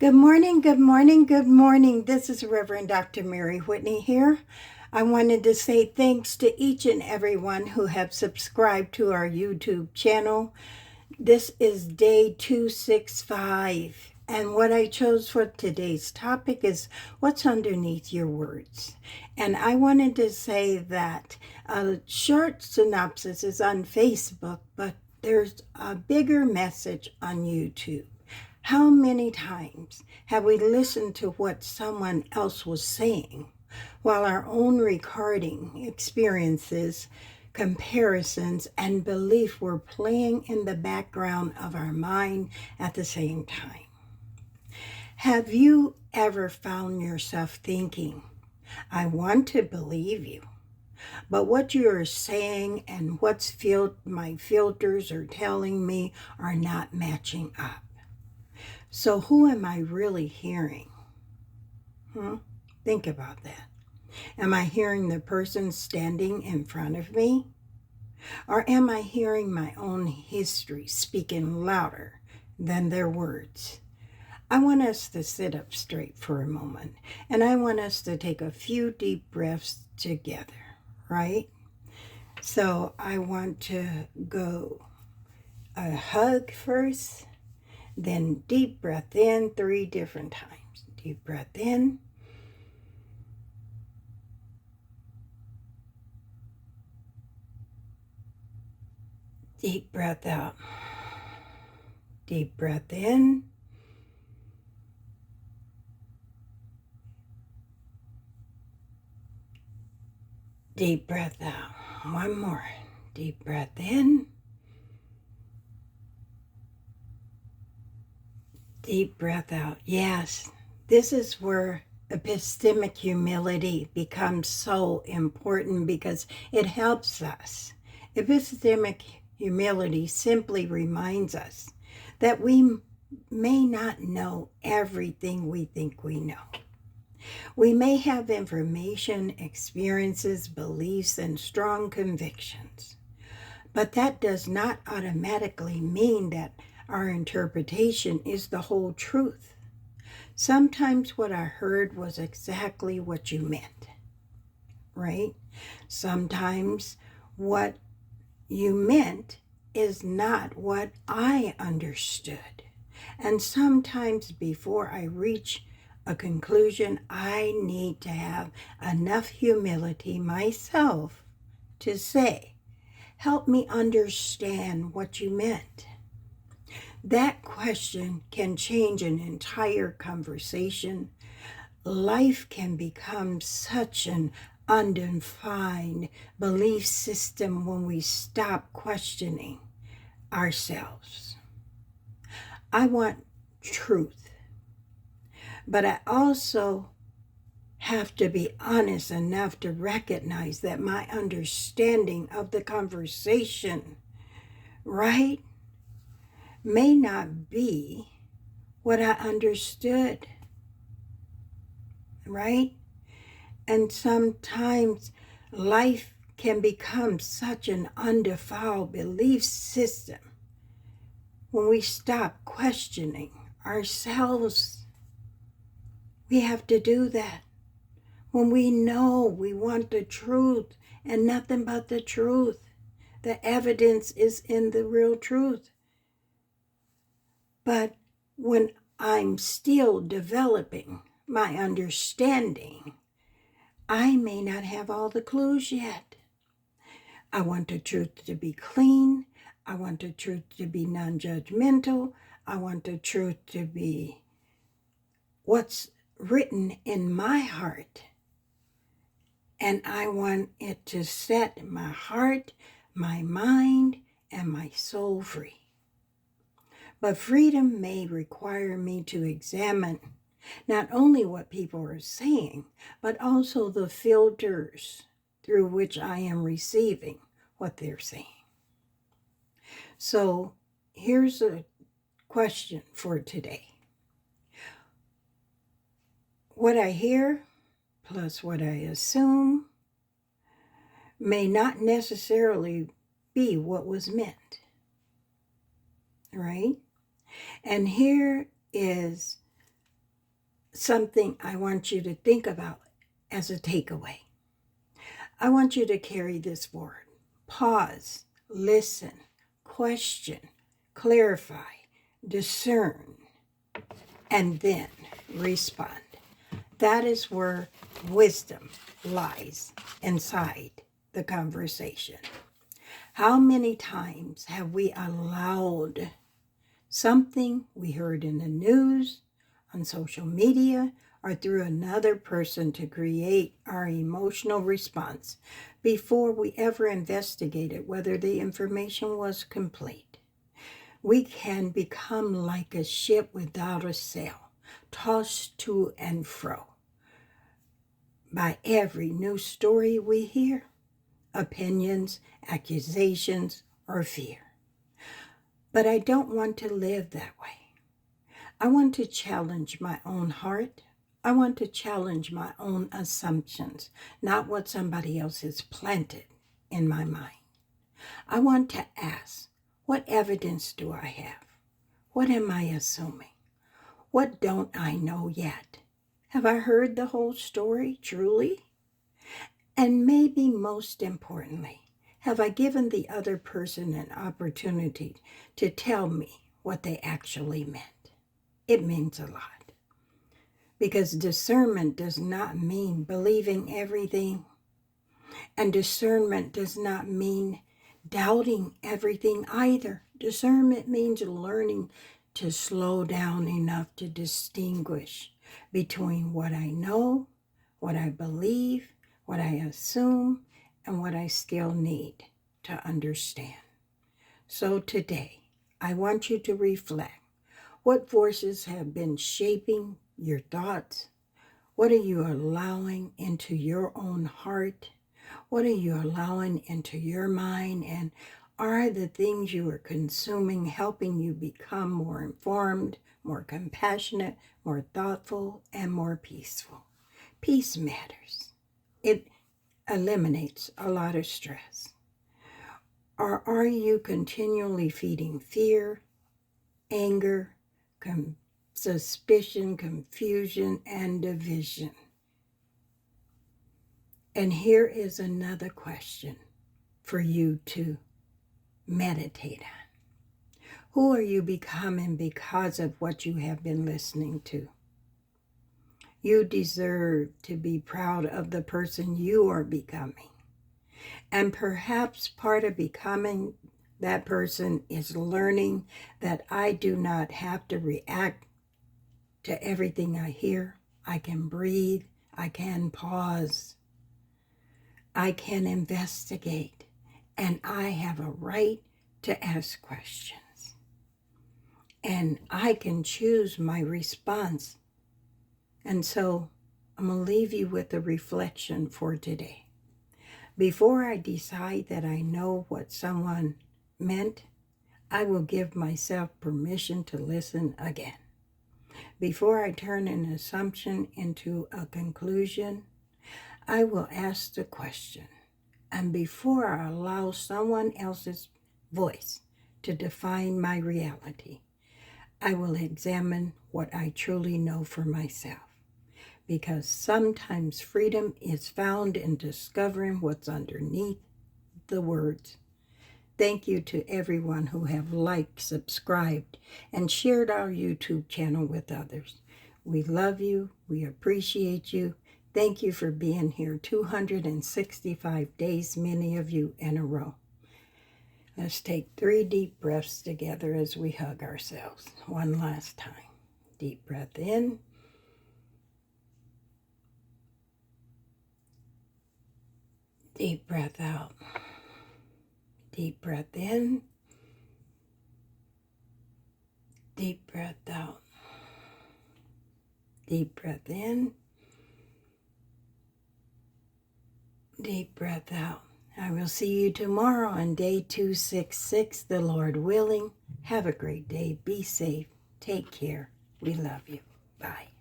Good morning, good morning, good morning. This is Reverend Dr. Mary Whitney here. I wanted to say thanks to each and everyone who have subscribed to our YouTube channel. This is day 265. And what I chose for today's topic is what's underneath your words. And I wanted to say that a short synopsis is on Facebook, but there's a bigger message on YouTube. How many times have we listened to what someone else was saying while our own recording experiences, comparisons, and belief were playing in the background of our mind at the same time? Have you ever found yourself thinking, I want to believe you, but what you are saying and my filters are telling me are not matching up? So, who am I really hearing? Think about that. Am I hearing the person standing in front of me? Or am I hearing my own history speaking louder than their words? I want us to sit up straight for a moment, and I want us to take a few deep breaths together, right? So, I want to go a hug first, then deep breath in 3 different times. Deep breath in. Deep breath out. Deep breath in. Deep breath out. One more. Deep breath in. Deep breath out. Yes, this is where epistemic humility becomes so important because it helps us. Epistemic humility simply reminds us that we may not know everything we think we know. We may have information, experiences, beliefs, and strong convictions, but that does not automatically mean that our interpretation is the whole truth. Sometimes what I heard was exactly what you meant, right? Sometimes what you meant is not what I understood. And sometimes before I reach a conclusion, I need to have enough humility myself to say, help me understand what you meant. That question can change an entire conversation. Life can become such an undefined belief system when we stop questioning ourselves. I want truth, but I also have to be honest enough to recognize that my understanding of the conversation, right, may not be what I understood, right? And sometimes life can become such an undefiled belief system when we stop questioning ourselves. We have to do that. When we know we want the truth and nothing but the truth, the evidence is in the real truth. But when I'm still developing my understanding, I may not have all the clues yet. I want the truth to be clean. I want the truth to be non-judgmental. I want the truth to be what's written in my heart. And I want it to set my heart, my mind, and my soul free. But freedom may require me to examine not only what people are saying, but also the filters through which I am receiving what they're saying. So here's a question for today. What I hear plus what I assume may not necessarily be what was meant, right? And here is something I want you to think about as a takeaway. I want you to carry this forward. Pause, listen, question, clarify, discern, and then respond. That is where wisdom lies inside the conversation. How many times have we allowed something we heard in the news, on social media, or through another person to create our emotional response before we ever investigated whether the information was complete? We can become like a ship without a sail, tossed to and fro by every news story we hear, opinions, accusations, or fear. But I don't want to live that way. I want to challenge my own heart. I want to challenge my own assumptions, not what somebody else has planted in my mind. I want to ask, what evidence do I have? What am I assuming? What don't I know yet? Have I heard the whole story truly? And maybe most importantly, have I given the other person an opportunity to tell me what they actually meant? It means a lot. Because discernment does not mean believing everything. And discernment does not mean doubting everything either. Discernment means learning to slow down enough to distinguish between what I know, what I believe, what I assume, and what I still need to understand. So today, I want you to reflect. What forces have been shaping your thoughts? What are you allowing into your own heart? What are you allowing into your mind? And are the things you are consuming helping you become more informed, more compassionate, more thoughtful, and more peaceful? Peace matters. It eliminates a lot of stress. Or are you continually feeding fear, anger, suspicion, confusion, and division? And here is another question for you to meditate on. Who are you becoming because of what you have been listening to? You deserve to be proud of the person you are becoming. And perhaps part of becoming that person is learning that I do not have to react to everything I hear. I can breathe. I can pause. I can investigate. And I have a right to ask questions. And I can choose my response. And so I'm going to leave you with a reflection for today. Before I decide that I know what someone meant, I will give myself permission to listen again. Before I turn an assumption into a conclusion, I will ask the question. And before I allow someone else's voice to define my reality, I will examine what I truly know for myself. Because sometimes freedom is found in discovering what's underneath the words. Thank you to everyone who have liked, subscribed, and shared our YouTube channel with others. We love you. We appreciate you. Thank you for being here 265 days, many of you in a row. Let's take 3 deep breaths together as we hug ourselves. One last time. Deep breath in. Deep breath out. Deep breath in. Deep breath out. Deep breath in. Deep breath out. I will see you tomorrow on day 266, the Lord willing. Have a great day. Be safe. Take care. We love you. Bye.